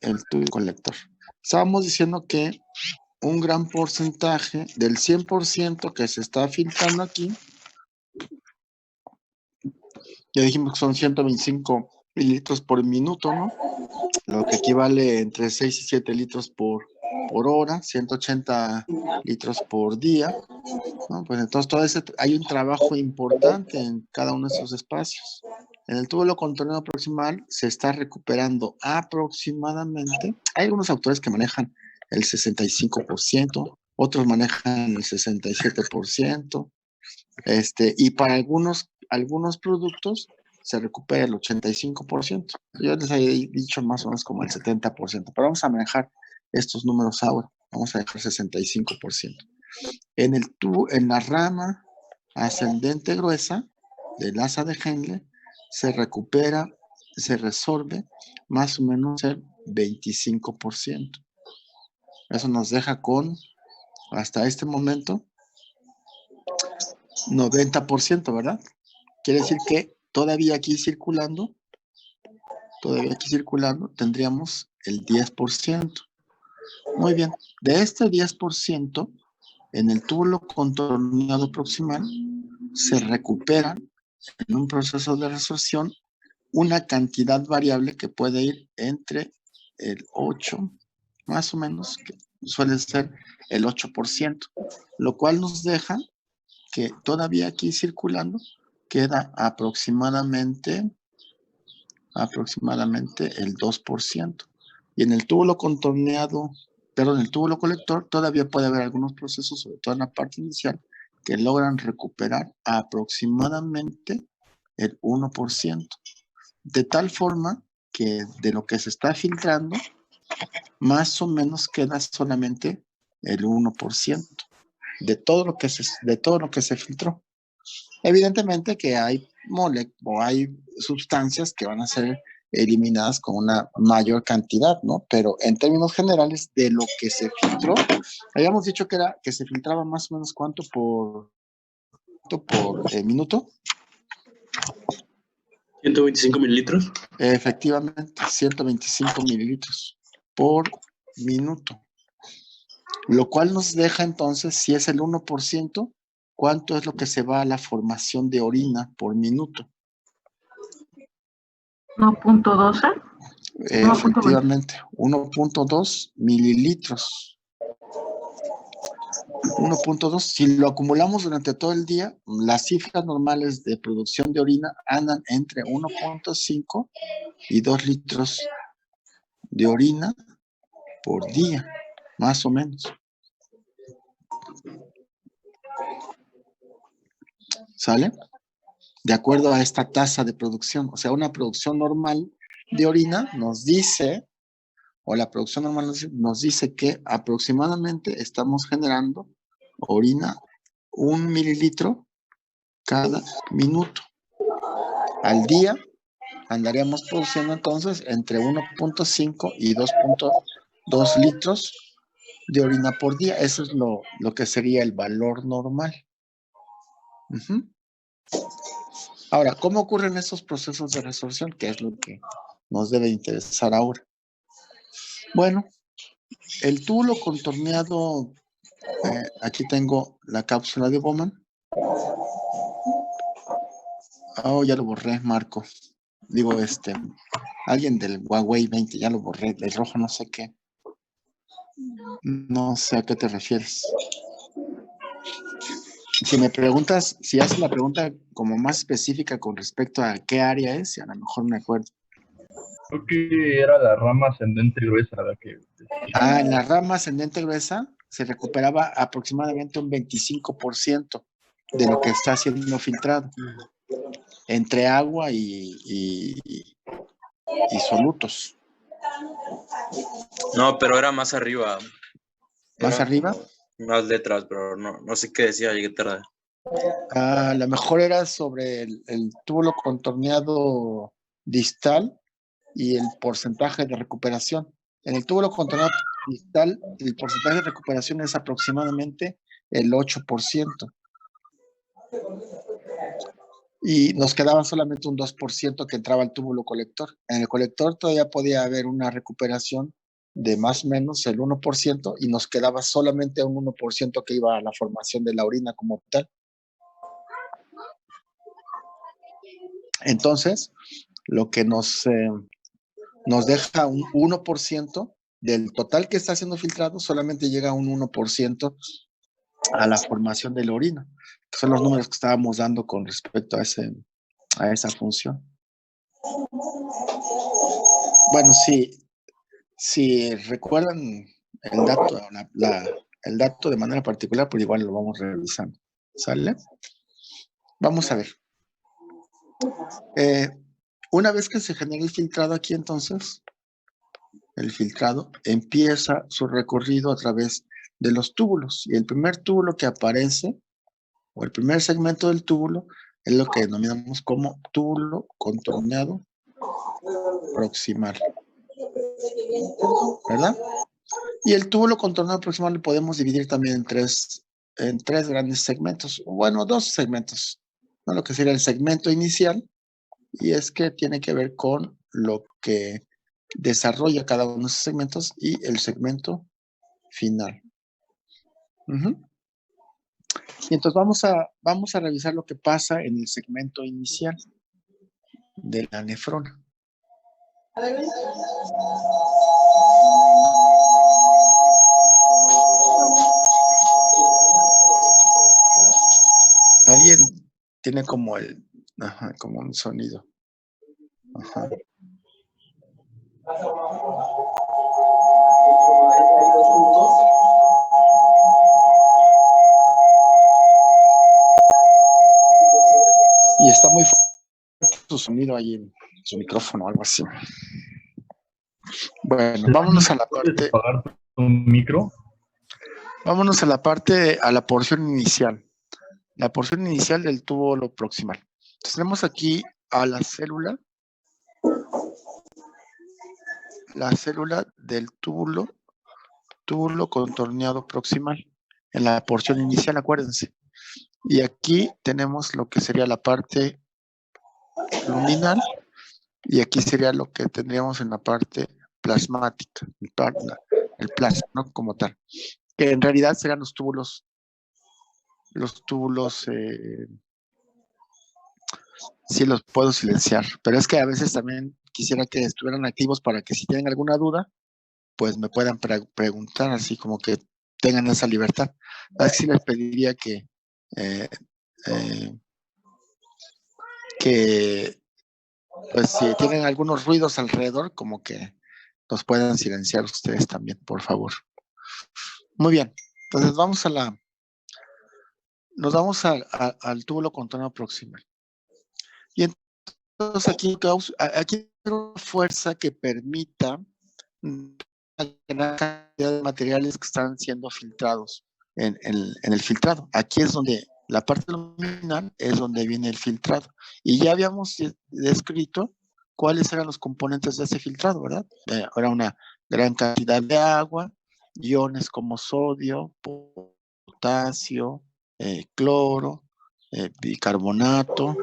el tubo colector. Estábamos diciendo que un gran porcentaje del 100% que se está filtrando aquí, ya dijimos que son 125 mililitros por minuto, ¿no? Lo que equivale entre 6 y 7 litros por hora, 180 litros por día, ¿no? Pues entonces hay un trabajo importante en cada uno de esos espacios. En el túbulo contorneado proximal se está recuperando aproximadamente, hay algunos autores que manejan el 65%, otros manejan el 67%, y para algunos productos se recupera el 85%. Yo les había dicho más o menos como el 70%, pero vamos a manejar estos números ahora. Vamos a dejar 65%. En la rama ascendente gruesa del asa de Henle se recupera, se resorbe más o menos el 25%. Eso nos deja con, hasta este momento, 90%, ¿verdad? Quiere decir que todavía aquí circulando tendríamos el 10%. Muy bien, de este 10%, en el túbulo contorneado proximal se recuperan en un proceso de resorción una cantidad variable que puede ir entre el 8, más o menos, que suele ser el 8%, lo cual nos deja que todavía aquí circulando queda aproximadamente el 2%. Y en el túbulo contorneado, perdón, en el túbulo colector todavía puede haber algunos procesos, sobre todo en la parte inicial, que logran recuperar aproximadamente el 1%. De tal forma que de lo que se está filtrando, más o menos queda solamente el 1% de todo lo que se filtró. Evidentemente que hay sustancias que van a ser eliminadas con una mayor cantidad, ¿no? Pero en términos generales, de lo que se filtró, habíamos dicho que se filtraba más o menos cuánto por minuto. 125 mililitros. Efectivamente, 125 mililitros por minuto. Lo cual nos deja entonces, si es el 1%, ¿cuánto es lo que se va a la formación de orina por minuto? 1.12. Efectivamente, 1.2 mililitros. 1.2, si lo acumulamos durante todo el día, las cifras normales de producción de orina andan entre 1.5 y 2 litros de orina por día, más o menos. ¿Sale? De acuerdo a esta tasa de producción. O sea, una producción normal de orina nos dice, o la producción normal nos dice que aproximadamente estamos generando orina 1 mililitro cada minuto. Al día andaríamos produciendo entonces entre 1.5 y 2.2 litros de orina por día. Eso es lo que sería el valor normal. Ahora, ¿cómo ocurren estos procesos de resorción? Que es lo que nos debe interesar ahora. Bueno, el túbulo contorneado, aquí tengo la cápsula de Bowman. Oh, ya lo borré, Marco. Digo, alguien del Huawei 20, ya lo borré, el rojo no sé qué. No sé a qué te refieres. Si me preguntas, si haces la pregunta como más específica con respecto a qué área es, a lo mejor me acuerdo. Creo que era la rama ascendente gruesa la que... En la rama ascendente gruesa se recuperaba aproximadamente un 25% de lo que está siendo filtrado entre agua y solutos. No, pero era más arriba. ¿Más arriba? Unas letras, pero no sé qué decía, llegué tarde. A lo mejor era sobre el túbulo contorneado distal y el porcentaje de recuperación. En el túbulo contorneado distal, el porcentaje de recuperación es aproximadamente el 8%. y nos quedaba solamente un 2% que entraba al túbulo colector. En el colector todavía podía haber una recuperación de más o menos el 1% y nos quedaba solamente un 1% que iba a la formación de la orina como tal. Entonces, lo que nos deja un 1% del total que está siendo filtrado, solamente llega a un 1% a la formación de la orina, que son los números que estábamos dando con respecto a esa función. Bueno, si recuerdan el dato, el dato de manera particular, pues igual lo vamos revisando. ¿Sale? Vamos a ver. Una vez que se genera el filtrado aquí, entonces, el filtrado empieza su recorrido a través de los túbulos. Y el primer túbulo que aparece, o el primer segmento del túbulo, es lo que denominamos como túbulo contorneado proximal. ¿Verdad? Y el túbulo contorneado proximal lo podemos dividir también en tres grandes segmentos. Bueno, dos segmentos. ¿No? Lo que sería el segmento inicial, y es que tiene que ver con lo que desarrolla cada uno de esos segmentos, y el segmento final. Y entonces vamos a revisar lo que pasa en el segmento inicial de la nefrona. Alguien tiene como como un sonido. Ajá. Y está muy fuerte su sonido ahí en su micrófono o algo así. Bueno, vámonos a la parte. ¿Puedes apagar tu micro? Vámonos a la porción inicial. La porción inicial del túbulo proximal. Entonces, tenemos aquí a la célula del túbulo contorneado proximal. En la porción inicial, acuérdense. Y aquí tenemos lo que sería la parte luminal, y aquí sería lo que tendríamos en la parte plasmática, el plasma, ¿no? Como tal. Que en realidad serían los túbulos, sí los puedo silenciar, pero es que a veces también quisiera que estuvieran activos para que si tienen alguna duda, pues me puedan preguntar, así como que tengan esa libertad. Así les pediría que pues si tienen algunos ruidos alrededor, como que los puedan silenciar ustedes también, por favor. Muy bien, entonces nos vamos al túbulo contorneado proximal. Y entonces aquí hay una fuerza que permita una gran cantidad de materiales que están siendo filtrados en el filtrado. Aquí es donde la parte luminal es donde viene el filtrado. Y ya habíamos descrito cuáles eran los componentes de ese filtrado, ¿verdad? Era una gran cantidad de agua, iones como sodio, potasio, cloro, bicarbonato,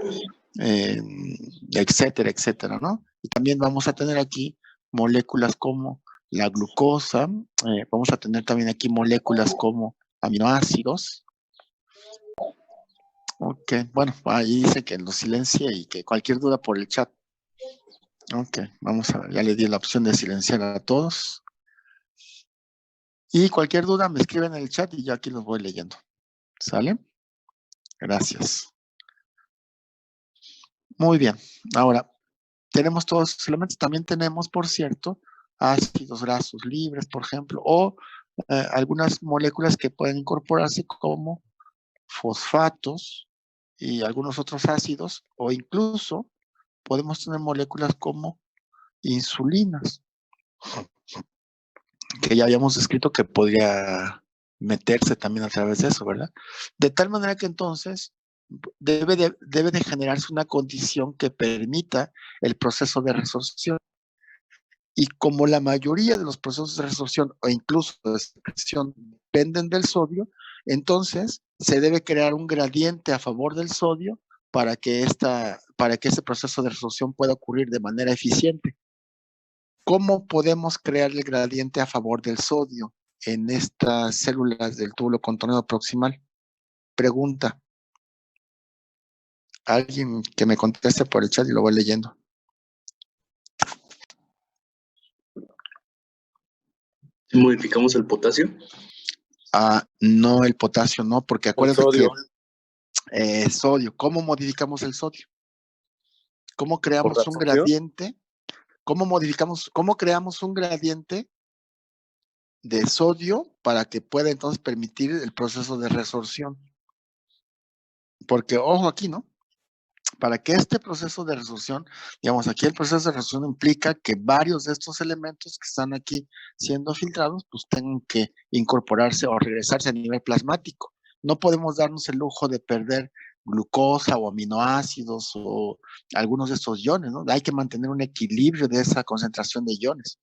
etcétera, etcétera, ¿no? Y también vamos a tener aquí moléculas como la glucosa, vamos a tener también aquí moléculas como aminoácidos. Ok, bueno, ahí dice que lo silencie y que cualquier duda por el chat. Ok, vamos a ver, ya le di la opción de silenciar a todos. Y cualquier duda me escriben en el chat y yo aquí los voy leyendo. ¿Sale? Gracias. Muy bien, ahora tenemos todos los elementos. También tenemos, por cierto, ácidos grasos libres, por ejemplo, o algunas moléculas que pueden incorporarse como fosfatos y algunos otros ácidos, o incluso podemos tener moléculas como insulinas, que ya habíamos descrito que podría meterse también a través de eso, ¿verdad? De tal manera que entonces debe de generarse una condición que permita el proceso de resorción. Y como la mayoría de los procesos de resorción o incluso de secreción dependen del sodio, entonces se debe crear un gradiente a favor del sodio para que este proceso de resolución pueda ocurrir de manera eficiente. ¿Cómo podemos crear el gradiente a favor del sodio en estas células del túbulo contornado proximal? Pregunta. Alguien que me conteste por el chat y lo voy leyendo. ¿Modificamos el potasio? No, el potasio no, porque acuérdate sodio. que sodio. ¿Cómo modificamos el sodio? ¿Cómo creamos ¿Por un reabsorción? gradiente? ¿Cómo creamos un gradiente de sodio para que pueda entonces permitir el proceso de resorción? Porque, ojo aquí, ¿no? Para que este proceso de resorción, digamos, aquí el proceso de resorción implica que varios de estos elementos que están aquí siendo filtrados, pues tengan que incorporarse o regresarse a nivel plasmático. No podemos darnos el lujo de perder glucosa o aminoácidos o algunos de estos iones, ¿no? Hay que mantener un equilibrio de esa concentración de iones.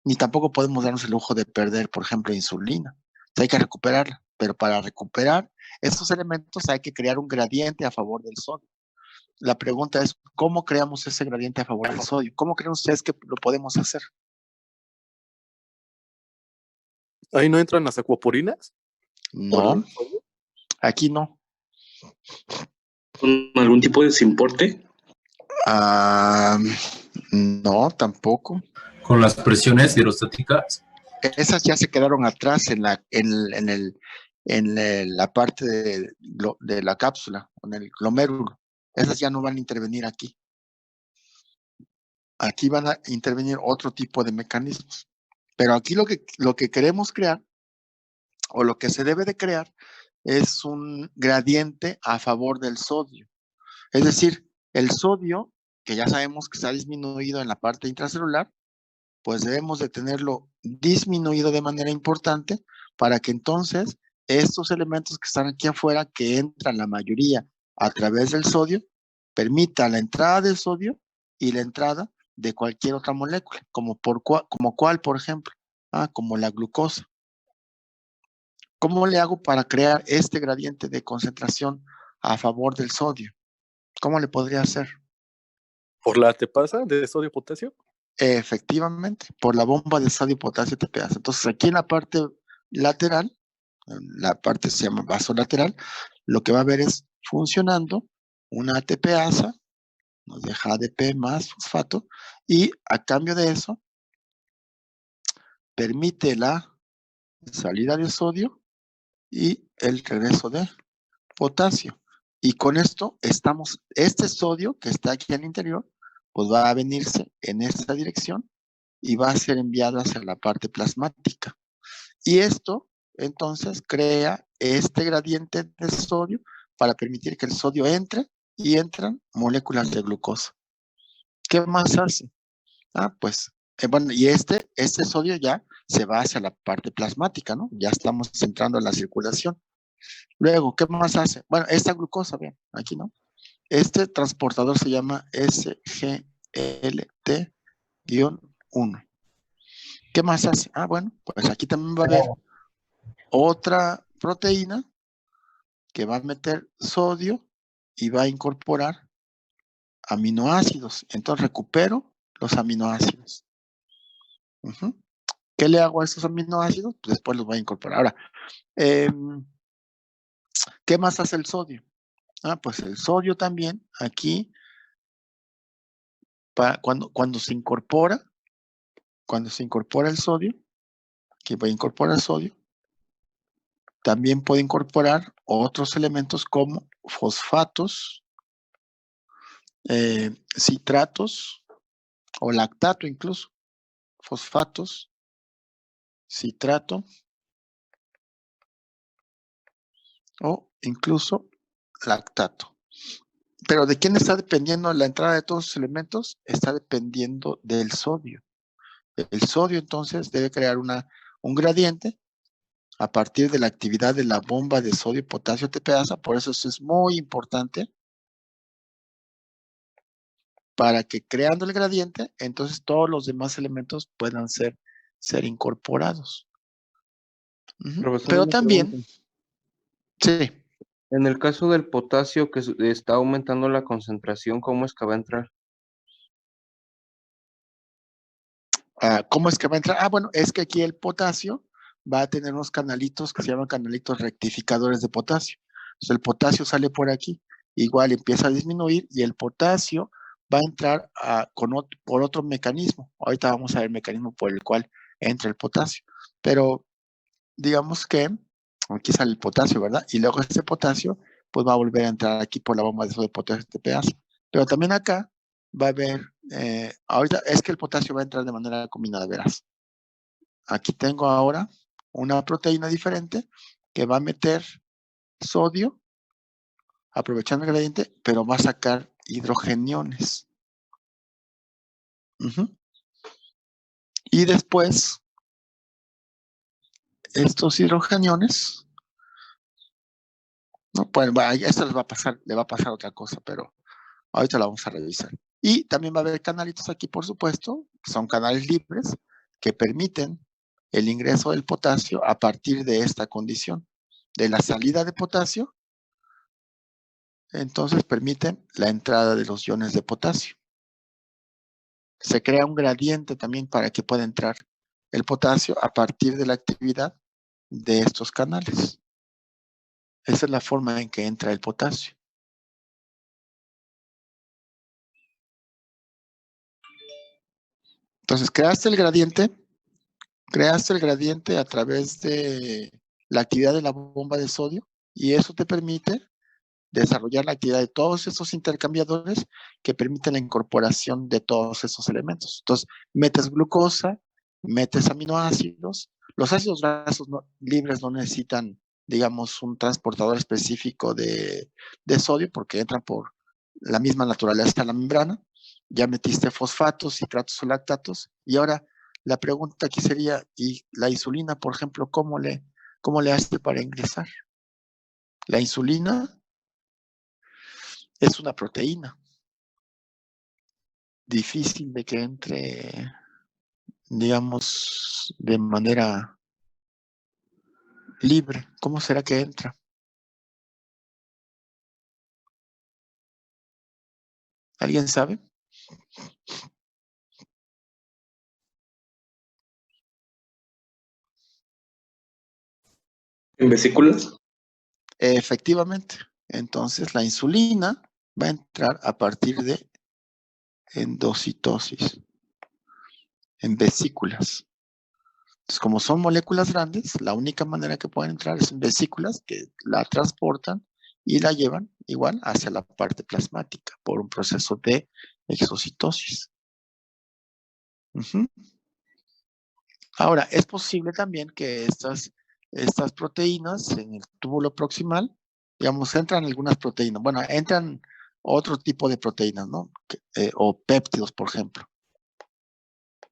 Ni tampoco podemos darnos el lujo de perder, por ejemplo, insulina. Entonces hay que recuperarla, pero para recuperar estos elementos hay que crear un gradiente a favor del sodio. La pregunta es, ¿cómo creamos ese gradiente a favor del sodio? ¿Cómo creen ustedes que lo podemos hacer? ¿Ahí no entran las acuaporinas? No, aquí no. ¿Con algún tipo de desimporte? No, tampoco. Con las presiones hidrostáticas. Esas ya se quedaron atrás en la parte de la cápsula, en el glomérulo. Esas ya no van a intervenir aquí. Aquí van a intervenir otro tipo de mecanismos. Pero aquí lo que queremos crear, o lo que se debe de crear, es un gradiente a favor del sodio. Es decir, el sodio, que ya sabemos que está disminuido en la parte intracelular, pues debemos de tenerlo disminuido de manera importante para que entonces estos elementos que están aquí afuera, que entran la mayoría a través del sodio, permita la entrada del sodio y la entrada de cualquier otra molécula, como cuál, por ejemplo, como la glucosa. ¿Cómo le hago para crear este gradiente de concentración a favor del sodio? ¿Cómo le podría hacer? ¿Por la ATPasa de sodio-potasio? Efectivamente, por la bomba de sodio potasio TPasa. Entonces, aquí en la parte lateral, la parte se llama vasolateral, lo que va a ver es funcionando una ATPasa, nos deja ADP más fosfato, y a cambio de eso, permite la salida de sodio y el regreso de potasio. Y con esto este sodio que está aquí al interior, pues va a venirse en esta dirección y va a ser enviado hacia la parte plasmática. Y esto, entonces, crea este gradiente de sodio para permitir que el sodio entre y entran moléculas de glucosa. ¿Qué más hace? Pues, bueno, y este sodio ya se va hacia la parte plasmática, ¿no? Ya estamos entrando en la circulación. Luego, ¿qué más hace? Bueno, esta glucosa, vean, aquí, ¿no? Este transportador se llama SGLT-1. ¿Qué más hace? Bueno, pues aquí también va a haber otra proteína que va a meter sodio y va a incorporar aminoácidos. Entonces recupero los aminoácidos. ¿Qué le hago a estos aminoácidos? Pues después los voy a incorporar. Ahora, ¿qué más hace el sodio? Pues el sodio también aquí, cuando se incorpora el sodio, que va a incorporar sodio, también puede incorporar otros elementos como fosfatos, citratos o lactato incluso, fosfatos, citrato o incluso lactato. Pero ¿de quién está dependiendo la entrada de todos los elementos? Está dependiendo del sodio. El sodio entonces debe crear un gradiente a partir de la actividad de la bomba de sodio-potasio TPasa, por eso es muy importante para que creando el gradiente, entonces todos los demás elementos puedan ser incorporados. Profesor, Pero una también, pregunta. sí, En el caso del potasio que está aumentando la concentración, ¿cómo es que va a entrar? ¿Cómo es que va a entrar? Bueno, es que aquí el potasio va a tener unos canalitos que se llaman canalitos rectificadores de potasio. Entonces el potasio sale por aquí, igual empieza a disminuir y el potasio va a entrar por otro mecanismo. Ahorita vamos a ver el mecanismo por el cual entra el potasio. Pero digamos que aquí sale el potasio, ¿verdad? Y luego este potasio pues va a volver a entrar aquí por la bomba de sodio de potasio TPase. Pero también acá va a haber, ahorita es que el potasio va a entrar de manera combinada, verás. Aquí tengo ahora una proteína diferente que va a meter sodio, aprovechando el gradiente, pero va a sacar hidrogeniones. Y después, estos hidrogeniones, ¿no? Pues esto le va a pasar otra cosa, pero ahorita la vamos a revisar. Y también va a haber canalitos aquí, por supuesto, son canales libres que permiten el ingreso del potasio a partir de esta condición. De la salida de potasio, entonces permiten la entrada de los iones de potasio. Se crea un gradiente también para que pueda entrar el potasio a partir de la actividad de estos canales. Esa es la forma en que entra el potasio. Entonces, creaste el gradiente a través de la actividad de la bomba de sodio y eso te permite desarrollar la actividad de todos esos intercambiadores que permiten la incorporación de todos esos elementos. Entonces, metes glucosa, metes aminoácidos. Los ácidos grasos libres no necesitan, digamos, un transportador específico de sodio porque entran por la misma naturaleza de la membrana. Ya metiste fosfatos, citratos o lactatos. Y ahora la pregunta aquí sería, ¿y la insulina, por ejemplo, cómo le hace para ingresar? La insulina es una proteína difícil de que entre, digamos, de manera libre. ¿Cómo será que entra? ¿Alguien sabe? ¿En vesículas? Efectivamente. Entonces la insulina va a entrar a partir de endocitosis, en vesículas. Entonces, como son moléculas grandes, la única manera que pueden entrar es en vesículas que la transportan y la llevan igual hacia la parte plasmática por un proceso de exocitosis. Ahora, es posible también que estas proteínas en el túbulo proximal, digamos, entran algunas proteínas. Bueno, entran otro tipo de proteínas, ¿no? O péptidos, por ejemplo,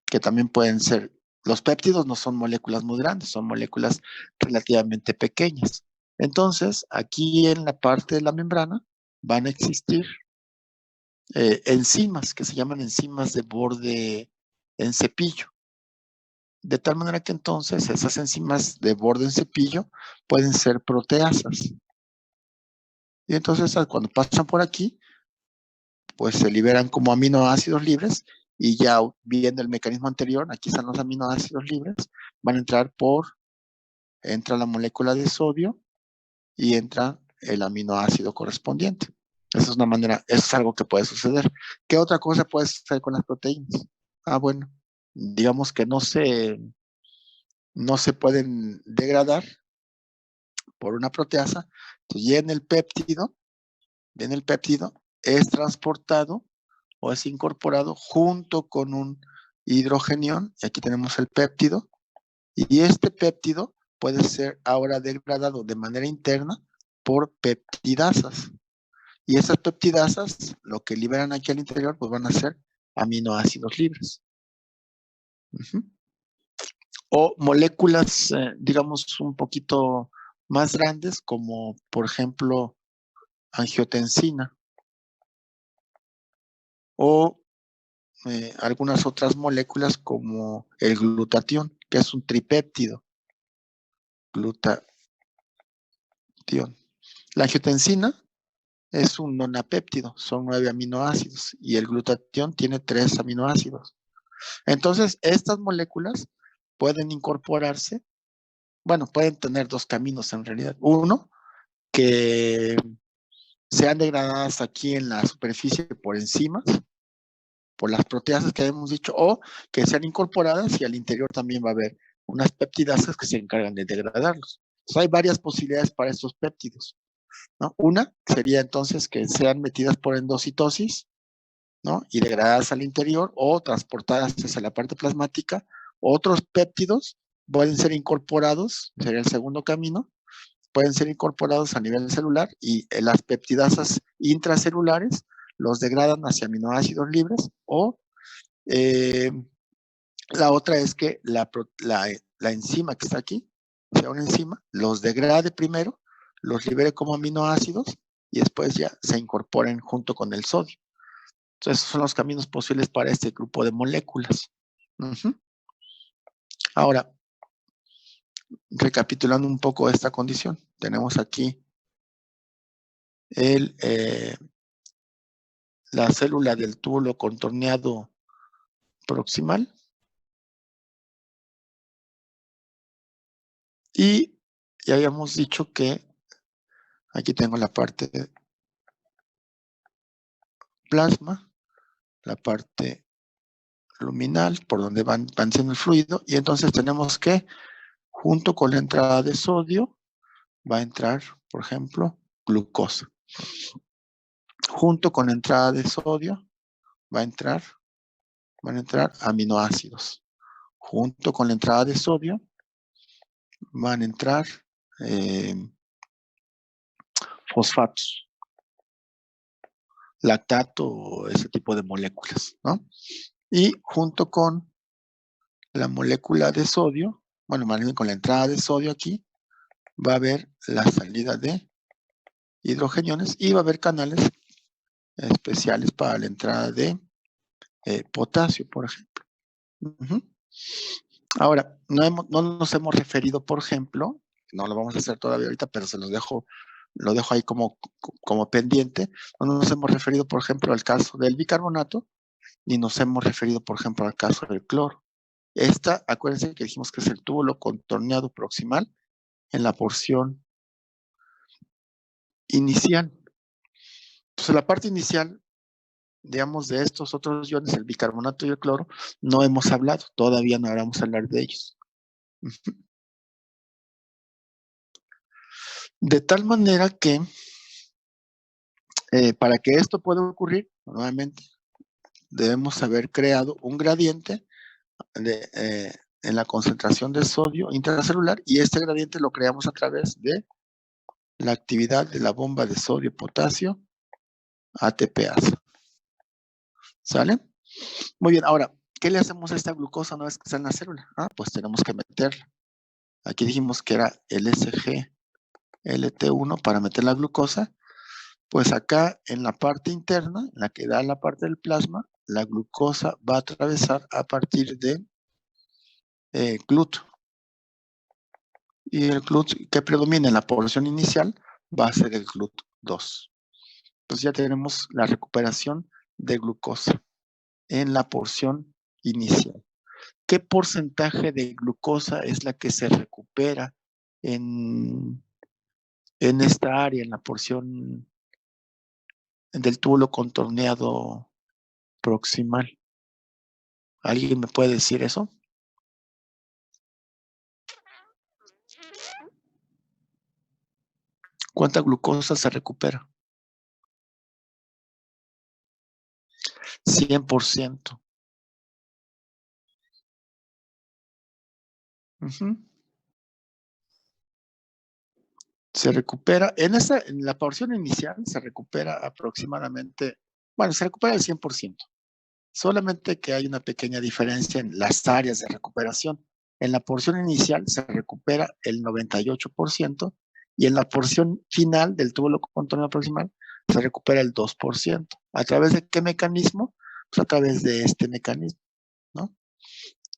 que también pueden ser. Los péptidos no son moléculas muy grandes, son moléculas relativamente pequeñas. Entonces, aquí en la parte de la membrana van a existir enzimas que se llaman enzimas de borde en cepillo. De tal manera que entonces esas enzimas de borde en cepillo pueden ser proteasas. Y entonces cuando pasan por aquí, pues se liberan como aminoácidos libres y ya viendo el mecanismo anterior, aquí están los aminoácidos libres, van a entrar entra la molécula de sodio y entra el aminoácido correspondiente. Esa es una manera, eso es algo que puede suceder. ¿Qué otra cosa puede suceder con las proteínas? Bueno, digamos que no se pueden degradar por una proteasa, entonces ya en el péptido es transportado o es incorporado junto con un hidrogenión, y aquí tenemos el péptido, y este péptido puede ser ahora degradado de manera interna por peptidasas. Y esas peptidasas, lo que liberan aquí al interior, pues van a ser aminoácidos libres. O moléculas, digamos, un poquito más grandes, como por ejemplo angiotensina o algunas otras moléculas como el glutatión, que es un tripéptido. Glutatión. La angiotensina es un nonapéptido, son 9 aminoácidos y el glutatión tiene 3 aminoácidos. Entonces, estas moléculas pueden incorporarse, bueno, pueden tener dos caminos en realidad. Uno, que sean degradadas aquí en la superficie por enzimas, por las proteasas que hemos dicho, o que sean incorporadas y al interior también va a haber unas peptidasas que se encargan de degradarlos. Entonces, hay varias posibilidades para estos péptidos, ¿no? Una sería entonces que sean metidas por endocitosis, ¿no? Y degradadas al interior o transportadas hacia la parte plasmática. Otros péptidos pueden ser incorporados, sería el segundo camino, pueden ser incorporados a nivel celular y las peptidasas intracelulares los degradan hacia aminoácidos libres o la otra es que la enzima que está aquí, sea una enzima, los degrade primero, los libere como aminoácidos y después ya se incorporen junto con el sodio. Entonces, esos son los caminos posibles para este grupo de moléculas. Ahora, recapitulando un poco esta condición, tenemos aquí la célula del túbulo contorneado proximal y ya habíamos dicho que aquí tengo la parte de plasma, la parte luminal por donde van siendo el fluido y entonces tenemos que junto con la entrada de sodio va a entrar, por ejemplo, glucosa. Junto con la entrada de sodio van a entrar aminoácidos. Junto con la entrada de sodio van a entrar fosfatos, lactato, ese tipo de moléculas, ¿no? Y junto con la molécula de sodio, bueno, más bien con la entrada de sodio aquí, va a haber la salida de hidrogeniones y va a haber canales especiales para la entrada de potasio, por ejemplo. Ahora, no nos hemos referido, por ejemplo, no lo vamos a hacer todavía ahorita, pero se lo dejo ahí como pendiente. No nos hemos referido, por ejemplo, al caso del bicarbonato, ni nos hemos referido, por ejemplo, al caso del cloro. Acuérdense que dijimos que es el túbulo contorneado proximal en la porción inicial. Entonces, la parte inicial, digamos, de estos otros iones, el bicarbonato y el cloro, no hemos hablado, todavía no vamos a hablar de ellos. De tal manera que, para que esto pueda ocurrir, nuevamente, debemos haber creado un gradiente en la concentración de sodio intracelular y este gradiente lo creamos a través de la actividad de la bomba de sodio-potasio ATPasa. ¿Sale? Muy bien, ahora, ¿qué le hacemos a esta glucosa una vez que está en la célula? Pues tenemos que meterla. Aquí dijimos que era el SGLT1 para meter la glucosa. Pues acá en la parte interna, en la que da la parte del plasma, la glucosa va a atravesar a partir de GLUT. Y el GLUT que predomina en la población inicial va a ser el GLUT2. Entonces ya tenemos la recuperación de glucosa en la porción inicial. ¿Qué porcentaje de glucosa es la que se recupera en esta área, en la porción del túbulo contorneado proximal? ¿Alguien me puede decir eso? ¿Cuánta glucosa se recupera? 100%. Se recupera, en la porción inicial se recupera aproximadamente, bueno, se recupera el 100%. Solamente que hay una pequeña diferencia en las áreas de recuperación. En la porción inicial se recupera el 98% y en la porción final del túbulo contorneado proximal se recupera el 2%. ¿A través de qué mecanismo? Pues a través de este mecanismo, ¿no?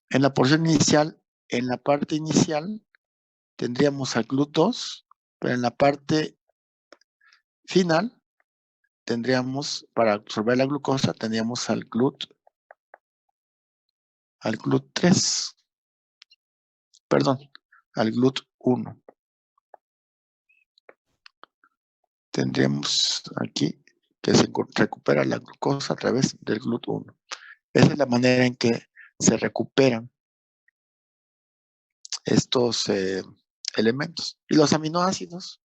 En la porción inicial, en la parte inicial, tendríamos al GLUT2, pero en la parte final tendríamos, para absorber la glucosa, tendríamos al GLUT3, perdón, al GLUT1. Tendríamos aquí que se recupera la glucosa a través del GLUT1. Esa es la manera en que se recuperan estos elementos. Y los aminoácidos,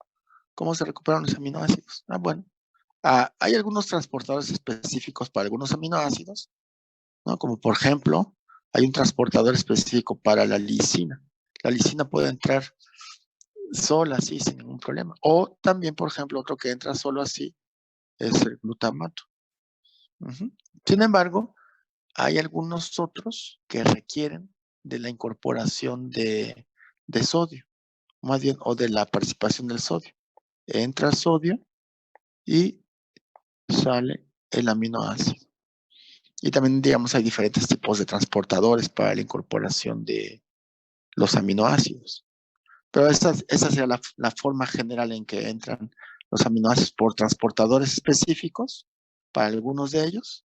¿cómo se recuperan los aminoácidos? Bueno, hay algunos transportadores específicos para algunos aminoácidos, ¿no? Como por ejemplo, hay un transportador específico para la lisina. La lisina puede entrar sola así sin ningún problema. O también, por ejemplo, otro que entra solo así es el glutamato. Sin embargo, hay algunos otros que requieren de la incorporación de sodio, más bien, o de la participación del sodio. Entra sodio y sale el aminoácido. Y también, digamos, hay diferentes tipos de transportadores para la incorporación de los aminoácidos. Pero esa sería la forma general en que entran los aminoácidos por transportadores específicos para algunos de ellos,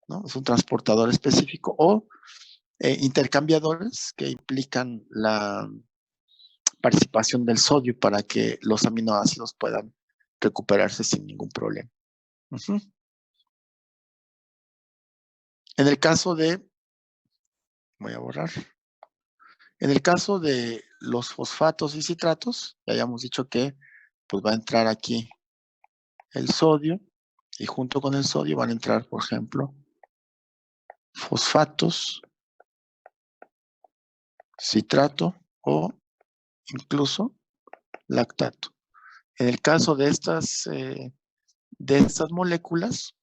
¿no? Es un transportador específico o intercambiadores que implican la participación del sodio para que los aminoácidos puedan recuperarse sin ningún problema. En el caso de, voy a borrar, en el caso de los fosfatos y citratos, ya habíamos dicho que pues va a entrar aquí el sodio y junto con el sodio van a entrar, por ejemplo, fosfatos, citrato o incluso lactato. En el caso de estas moléculas,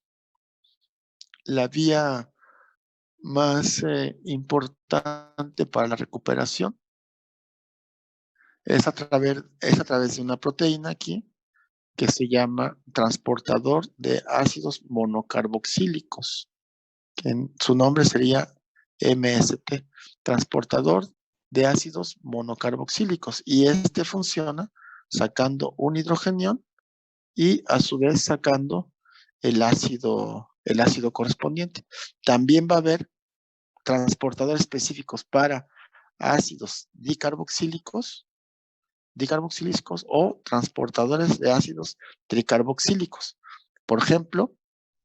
la vía más importante para la recuperación es a través de una proteína aquí que se llama transportador de ácidos monocarboxílicos, que su nombre sería MST, transportador de ácidos monocarboxílicos, y este funciona sacando un hidrogenión y a su vez sacando el ácido correspondiente. También va a haber transportadores específicos para ácidos dicarboxílicos o transportadores de ácidos tricarboxílicos. Por ejemplo,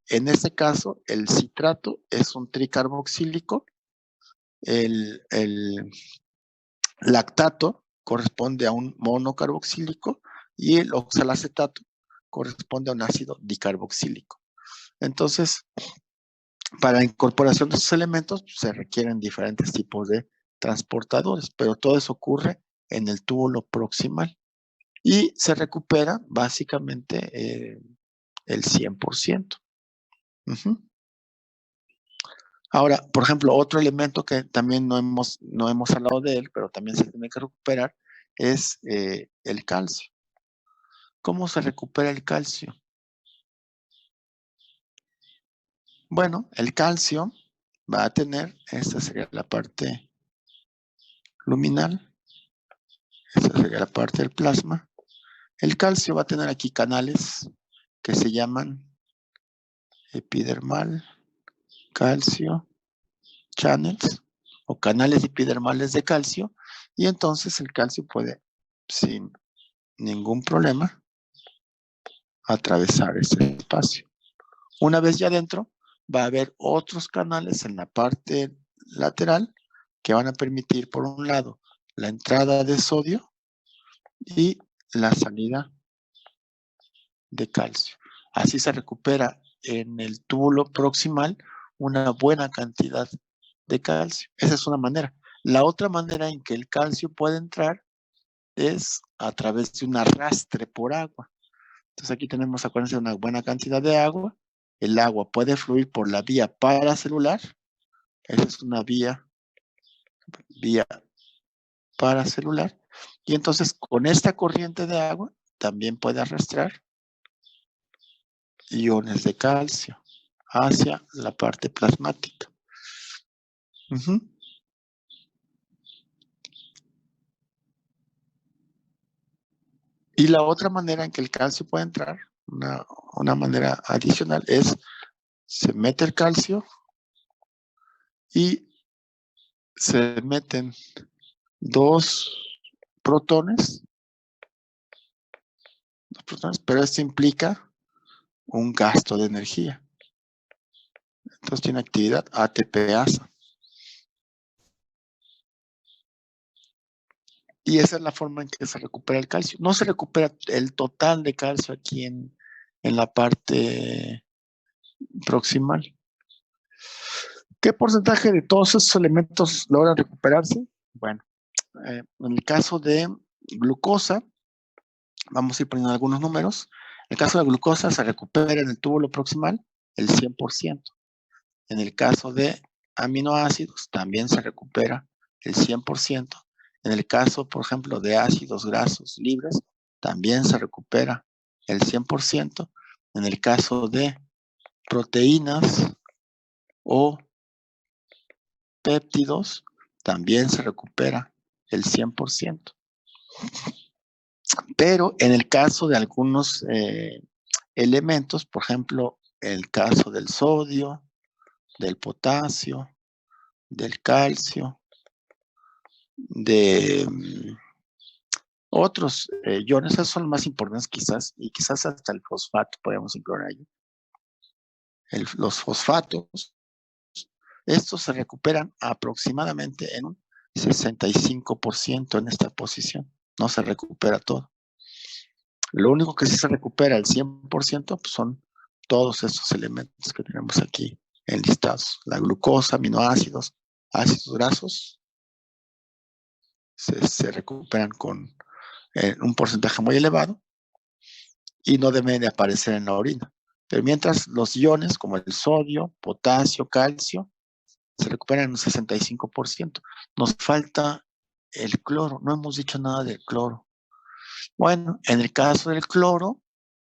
en este caso, el citrato es un tricarboxílico, el lactato corresponde a un monocarboxílico y el oxalacetato corresponde a un ácido dicarboxílico. Entonces, para la incorporación de estos elementos se requieren diferentes tipos de transportadores, pero todo eso ocurre en el túbulo proximal y se recupera básicamente el 100%. Ahora, por ejemplo, otro elemento que también no hemos hablado de él, pero también se tiene que recuperar, es el calcio. ¿Cómo se recupera el calcio? Bueno, el calcio va a tener, esta sería la parte luminal, esta sería la parte del plasma. El calcio va a tener aquí canales que se llaman epidermal, calcio, channels o canales epidermales de calcio, y entonces el calcio puede, sin ningún problema, atravesar ese espacio. Una vez ya adentro, va a haber otros canales en la parte lateral que van a permitir, por un lado, la entrada de sodio y la salida de calcio. Así se recupera en el túbulo proximal una buena cantidad de calcio. Esa es una manera. La otra manera en que el calcio puede entrar es a través de un arrastre por agua. Entonces aquí tenemos, acuérdense, una buena cantidad de agua. El agua puede fluir por la vía paracelular. Esa es una vía paracelular. Y entonces con esta corriente de agua también puede arrastrar iones de calcio hacia la parte plasmática. Y la otra manera en que el calcio puede entrar una manera adicional es, se mete el calcio y se meten 2 protones, pero esto implica un gasto de energía. Entonces tiene actividad ATPasa. Y esa es la forma en que se recupera el calcio. No se recupera el total de calcio aquí en la parte proximal. ¿Qué porcentaje de todos esos elementos logran recuperarse? Bueno, en el caso de glucosa, vamos a ir poniendo algunos números. En el caso de glucosa se recupera en el túbulo proximal el 100%. En el caso de aminoácidos también se recupera el 100%. En el caso, por ejemplo, de ácidos grasos libres, también se recupera el 100%. En el caso de proteínas o péptidos, también se recupera el 100%. Pero en el caso de algunos elementos, por ejemplo, el caso del sodio, del potasio, del calcio, de otros iones, esos son los más importantes quizás, y quizás hasta el fosfato podemos incluir ahí. Los fosfatos, estos se recuperan aproximadamente en un 65% en esta posición. No se recupera todo. Lo único que sí se recupera al 100% pues son todos estos elementos que tenemos aquí enlistados. La glucosa, aminoácidos, ácidos grasos, se recuperan con un porcentaje muy elevado y no deben de aparecer en la orina. Pero mientras los iones como el sodio, potasio, calcio, se recuperan en un 65%. Nos falta el cloro. No hemos dicho nada del cloro. Bueno, en el caso del cloro,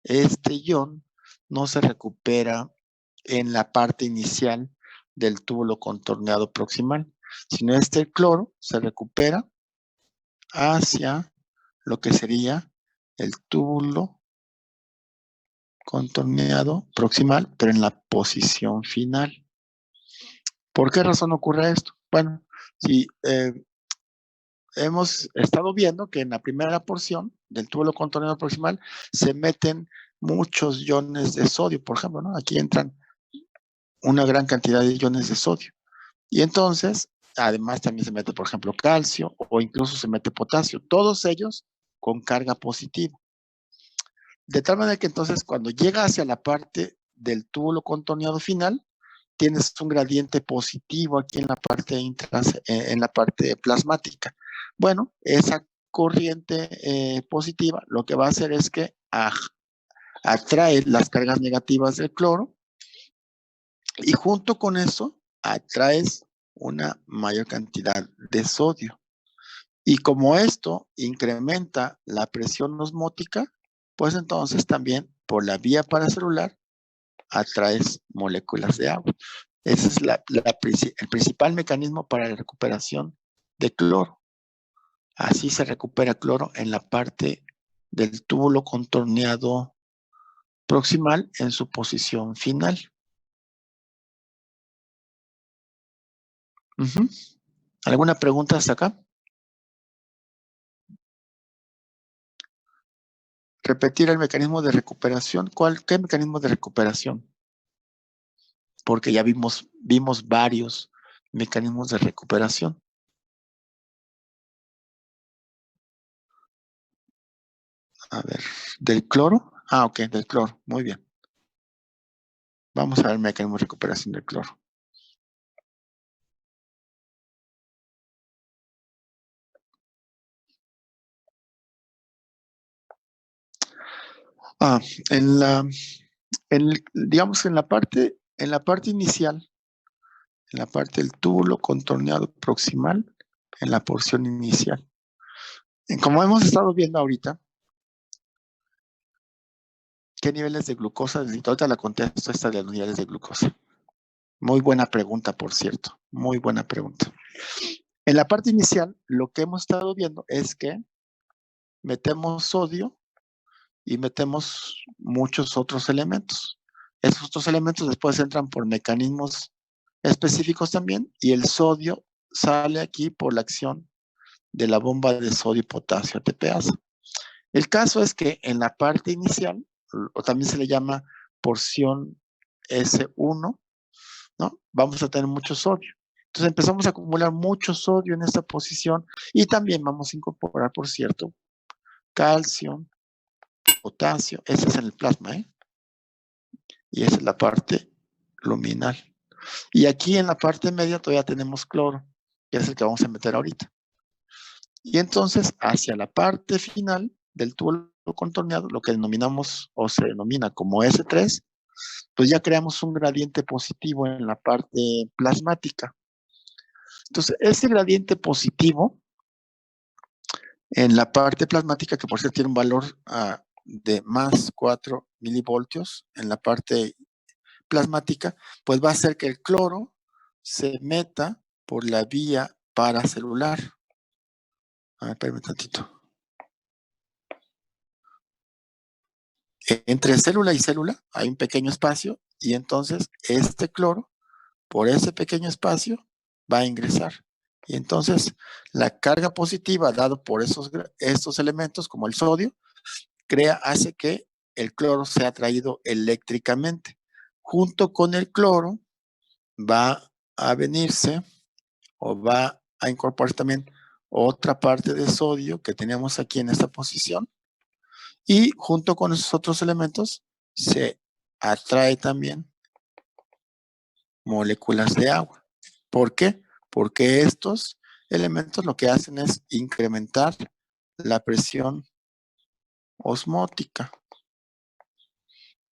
este ion no se recupera en la parte inicial del túbulo contorneado proximal, sino el cloro se recupera hacia lo que sería el túbulo contorneado proximal, pero en la posición final. ¿Por qué razón ocurre esto? Bueno, si hemos estado viendo que en la primera porción del túbulo contorneado proximal se meten muchos iones de sodio, por ejemplo, ¿no? Aquí entran una gran cantidad de iones de sodio. Y entonces, además también se mete, por ejemplo, calcio o incluso se mete potasio, todos ellos con carga positiva. De tal manera que entonces cuando llega hacia la parte del túbulo contorneado final, tienes un gradiente positivo aquí en la parte en la parte plasmática. Bueno, esa corriente positiva lo que va a hacer es que atrae las cargas negativas del cloro y junto con eso atraes una mayor cantidad de sodio. Y como esto incrementa la presión osmótica, pues entonces también por la vía paracelular atraes moléculas de agua. Ese es el principal mecanismo para la recuperación de cloro. Así se recupera cloro en la parte del túbulo contorneado proximal en su posición final. ¿Alguna pregunta hasta acá? Repetir el mecanismo de recuperación. ¿Qué mecanismo de recuperación? Porque ya vimos varios mecanismos de recuperación. A ver, ¿del cloro? Ah, ok, del cloro. Muy bien. Vamos a ver el mecanismo de recuperación del cloro. Digamos en la parte inicial, en la parte del túbulo contorneado proximal, en la porción inicial. Como hemos estado viendo ahorita, ¿qué niveles de glucosa necesito? Ahorita la contesto esta de los niveles de glucosa. Muy buena pregunta, por cierto. Muy buena pregunta. En la parte inicial, lo que hemos estado viendo es que metemos sodio y metemos muchos otros elementos. Esos otros elementos después entran por mecanismos específicos también, y el sodio sale aquí por la acción de la bomba de sodio y potasio ATPasa. El caso es que en la parte inicial, o también se le llama porción S1, ¿no? Vamos a tener mucho sodio. Entonces empezamos a acumular mucho sodio en esta posición, y también vamos a incorporar, por cierto, calcio, potasio. Ese es en el plasma, ¿eh? Y esa es la parte luminal. Y aquí en la parte media todavía tenemos cloro, que es el que vamos a meter ahorita. Y entonces, hacia la parte final del tubo contorneado, lo que denominamos o se denomina como S3, pues ya creamos un gradiente positivo en la parte plasmática. Entonces, ese gradiente positivo en la parte plasmática, que por cierto tiene un valor de más 4 milivoltios en la parte plasmática, pues va a hacer que el cloro se meta por la vía paracelular. A ver, espérame tantito. Entre célula y célula hay un pequeño espacio, y entonces este cloro, por ese pequeño espacio, va a ingresar. Y entonces la carga positiva dado por estos elementos, como el sodio, hace que el cloro sea atraído eléctricamente. Junto con el cloro va a venirse o va a incorporar también otra parte de sodio que tenemos aquí en esta posición, y junto con esos otros elementos se atrae también moléculas de agua. ¿Por qué? Porque estos elementos lo que hacen es incrementar la presión osmótica.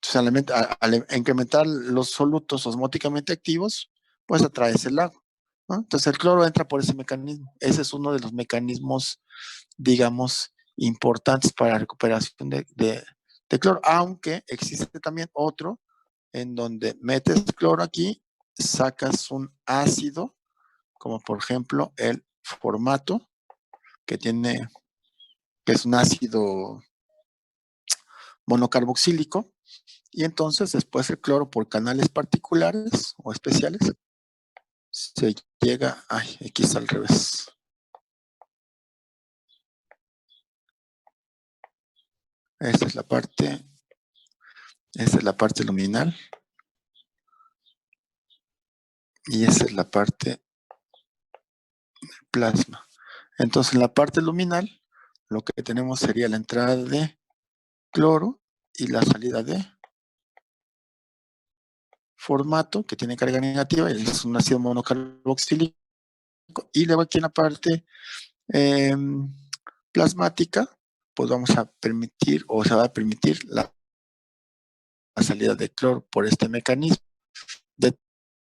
Entonces, al incrementar los solutos osmóticamente activos, pues atraes el agua, ¿no? Entonces el cloro entra por ese mecanismo. Ese es uno de los mecanismos, digamos, importantes para la recuperación de cloro, aunque existe también otro en donde metes cloro aquí, sacas un ácido, como por ejemplo el formato, que es un ácido monocarboxílico, y entonces después el cloro por canales particulares o especiales se llega, aquí está al revés. Esta es la parte luminal, y esa es la parte plasma. Entonces en la parte luminal lo que tenemos sería la entrada de cloro y la salida de formato, que tiene carga negativa, y es un ácido monocarboxílico. Y luego aquí en la parte plasmática, pues vamos a permitir, o se va a permitir la salida de cloro por este mecanismo.